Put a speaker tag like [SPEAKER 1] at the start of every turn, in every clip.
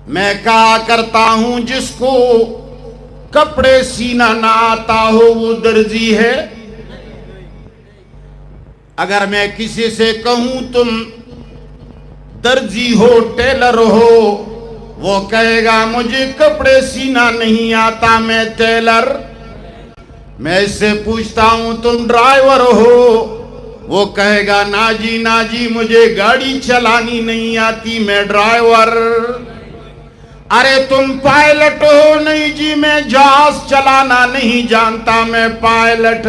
[SPEAKER 1] میں کہا کرتا ہوں جس کو کپڑے سینا نہ آتا ہو وہ درزی ہے. اگر میں کسی سے کہوں تم درزی ہو ٹیلر ہو، وہ کہے گا مجھے کپڑے سینا نہیں آتا میں ٹیلر. میں اس سے پوچھتا ہوں تم ڈرائیور ہو، وہ کہے گا نا جی مجھے گاڑی چلانی نہیں آتی میں ڈرائیور. ارے تم پائلٹ ہو، نہیں جی میں جہاز چلانا نہیں جانتا میں پائلٹ.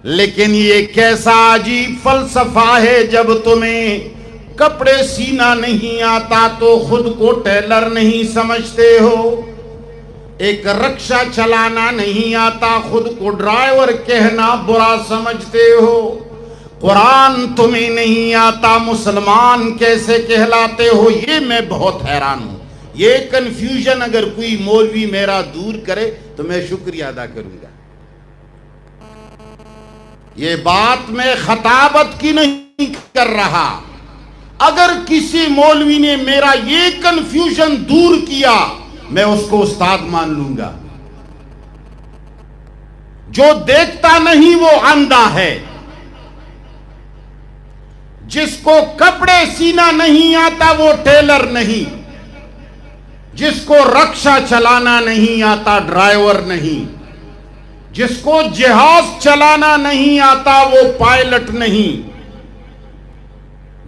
[SPEAKER 1] لیکن یہ کیسا عجیب فلسفہ ہے، جب تمہیں کپڑے سینا نہیں آتا تو خود کو ٹیلر نہیں سمجھتے ہو، ایک رکشہ چلانا نہیں آتا خود کو ڈرائیور کہنا برا سمجھتے ہو. قرآن تمہیں نہیں آتا مسلمان کیسے کہلاتے ہو؟ یہ میں بہت حیران ہوں. یہ کنفیوژن اگر کوئی مولوی میرا دور کرے تو میں شکریہ ادا کروں گا. یہ بات میں خطابت کی نہیں کر رہا. اگر کسی مولوی نے میرا یہ کنفیوژن دور کیا میں اس کو استاد مان لوں گا. جو دیکھتا نہیں وہ اندھا ہے. جس کو کپڑے سینا نہیں آتا وہ ٹیلر نہیں. جس کو رکشہ چلانا نہیں آتا ڈرائیور نہیں. جس کو جہاز چلانا نہیں آتا وہ پائلٹ نہیں.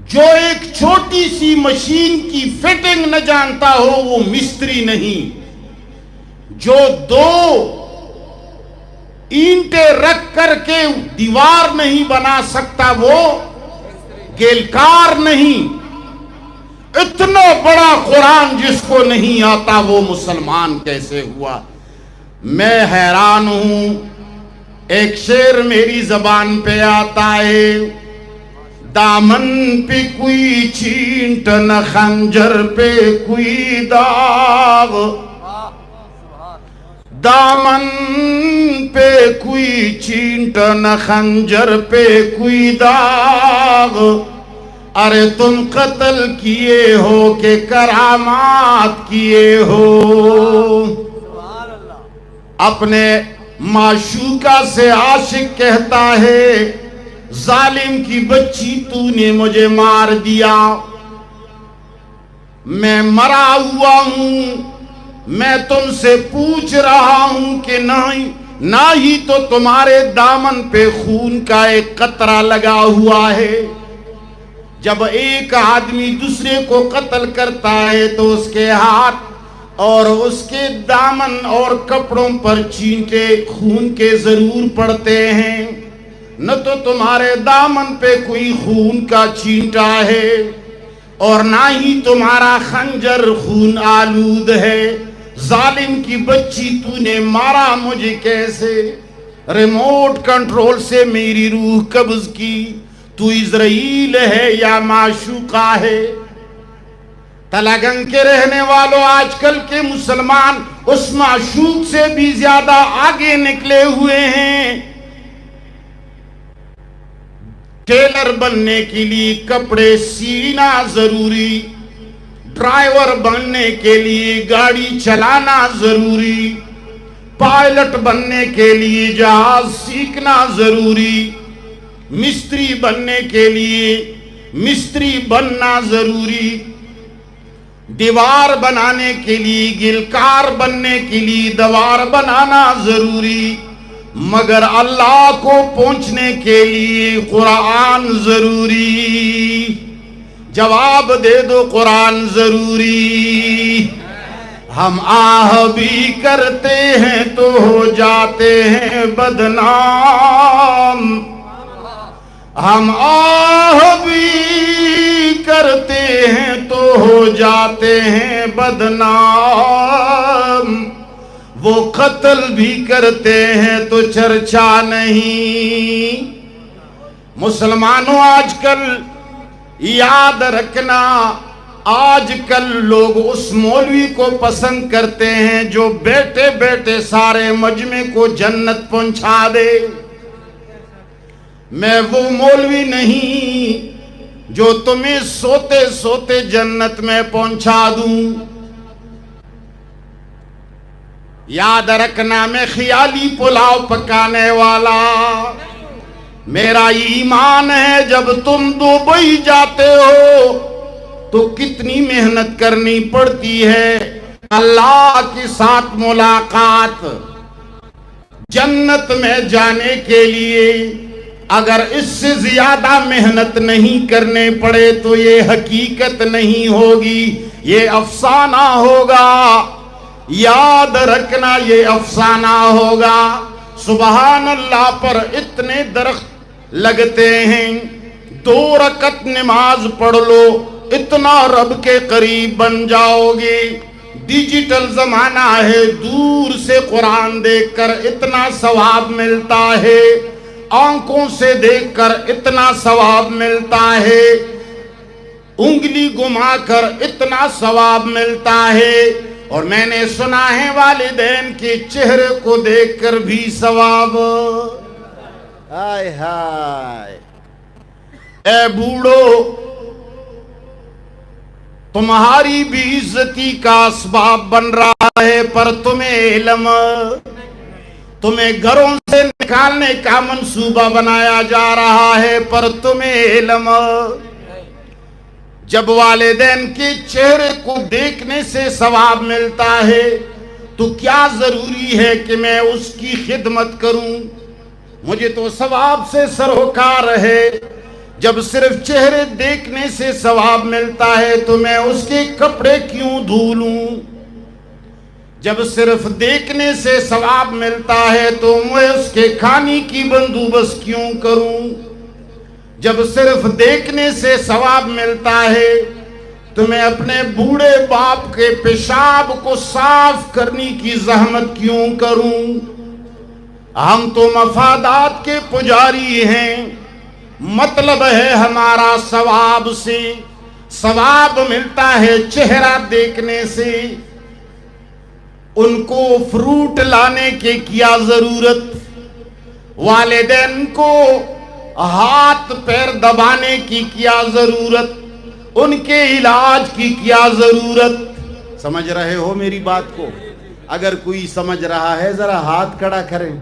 [SPEAKER 1] جو ایک چھوٹی سی مشین کی فٹنگ نہ جانتا ہو وہ مستری نہیں. جو دو اینٹیں رکھ کر کے دیوار نہیں بنا سکتا وہ گیلکار نہیں. اتنا بڑا قرآن جس کو نہیں آتا وہ مسلمان کیسے ہوا؟ میں حیران ہوں. ایک شعر میری زبان پہ آتا ہے، دامن پہ کوئی چھینٹ نہ خنجر پہ کوئی داغ. دامن پہ کوئی چھینٹ نہ خنجر پہ کوئی داغ. ارے تم قتل کیے ہو کہ کرامات کیے ہو. اپنے معشوقہ سے عاشق کہتا ہے ظالم کی بچی تو نے مجھے مار دیا. میں مرا ہوا ہوں. میں تم سے پوچھ رہا ہوں کہ نہ ہی تو تمہارے دامن پہ خون کا ایک قطرہ لگا ہوا ہے. جب ایک آدمی دوسرے کو قتل کرتا ہے تو اس کے ہاتھ اور اس کے دامن اور کپڑوں پر چھینٹے خون کے ضرور پڑتے ہیں. نہ تو تمہارے دامن پہ کوئی خون کا چھینٹا ہے اور نہ ہی تمہارا خنجر خون آلود ہے. ظالم کی بچی تو نے مارا مجھے کیسے؟ ریموٹ کنٹرول سے میری روح قبض کی. تو اسرائیل ہے یا معشوقہ ہے؟ تلگنگ کے رہنے والوں آج کل کے مسلمان اس معشوق سے بھی زیادہ آگے نکلے ہوئے ہیں. ٹیلر بننے کے لیے کپڑے سینا ضروری، ڈرائیور بننے کے لیے گاڑی چلانا ضروری، پائلٹ بننے کے لیے جہاز سیکھنا ضروری، مستری بننے کے لیے مستری بننا ضروری، دیوار بنانے کے لیے گلکار بننے کے لیے دیوار بنانا ضروری. مگر اللہ کو پہنچنے کے لیے قرآن ضروری. جواب دے دو قرآن ضروری. ہم آہ بھی کرتے ہیں تو ہو جاتے ہیں بدنام. ہم آہ بھی کرتے ہیں تو ہو جاتے ہیں بدنام. وہ قتل بھی کرتے ہیں تو چرچا نہیں. مسلمانوں آج کل یاد رکھنا، آج کل لوگ اس مولوی کو پسند کرتے ہیں جو بیٹے بیٹے سارے مجمع کو جنت پہنچا دے. میں وہ مولوی نہیں جو تمہیں سوتے سوتے جنت میں پہنچا دوں۔ یاد رکھنا میں خیالی پلاؤ پکانے والا، میرا ایمان ہے جب تم دبئی جاتے ہو تو کتنی محنت کرنی پڑتی ہے، اللہ کے ساتھ ملاقات جنت میں جانے کے لیے اگر اس سے زیادہ محنت نہیں کرنے پڑے تو یہ حقیقت نہیں ہوگی، یہ افسانہ ہوگا۔ یاد رکھنا یہ افسانہ ہوگا۔ سبحان اللہ پر اتنے درخت لگتے ہیں، 2 رکعت نماز پڑھ لو اتنا رب کے قریب بن جاؤ گے۔ ڈیجیٹل زمانہ ہے، دور سے قرآن دیکھ کر اتنا ثواب ملتا ہے، آنکھوں سے دیکھ کر اتنا ثواب ملتا ہے، انگلی گھما کر اتنا ثواب ملتا ہے، اور میں نے سنا ہے والدین کے چہرے کو دیکھ کر بھی ثواب۔ ہائے ہائے، اے بوڑھو، تمہاری بھی عزتی کا اسباب بن رہا ہے، پر تمہیں علم، تمہیں گھروں سے نکالنے کا منصوبہ بنایا جا رہا ہے، پر تمہیں علم۔ جب والدین کے چہرے کو دیکھنے سے ثواب ملتا ہے تو کیا ضروری ہے کہ میں اس کی خدمت کروں؟ مجھے تو ثواب سے سروکار ہے، جب صرف چہرے دیکھنے سے ثواب ملتا ہے تو میں اس کے کپڑے کیوں دھولوں؟ جب صرف دیکھنے سے ثواب ملتا ہے تو میں اس کے کھانے کی بندوبست کیوں کروں؟ جب صرف دیکھنے سے ثواب ملتا ہے تو میں اپنے بوڑھے باپ کے پیشاب کو صاف کرنے کی زحمت کیوں کروں؟ ہم تو مفادات کے پجاری ہیں، مطلب ہے ہمارا ثواب سے، ثواب ملتا ہے چہرہ دیکھنے سے۔ ان کو فروٹ لانے کی کیا ضرورت؟ والدین کو ہاتھ پیر دبانے کی کیا ضرورت؟ ان کے علاج کی کیا ضرورت؟ سمجھ رہے ہو میری بات کو؟ اگر کوئی سمجھ رہا ہے ذرا ہاتھ کھڑا کریں۔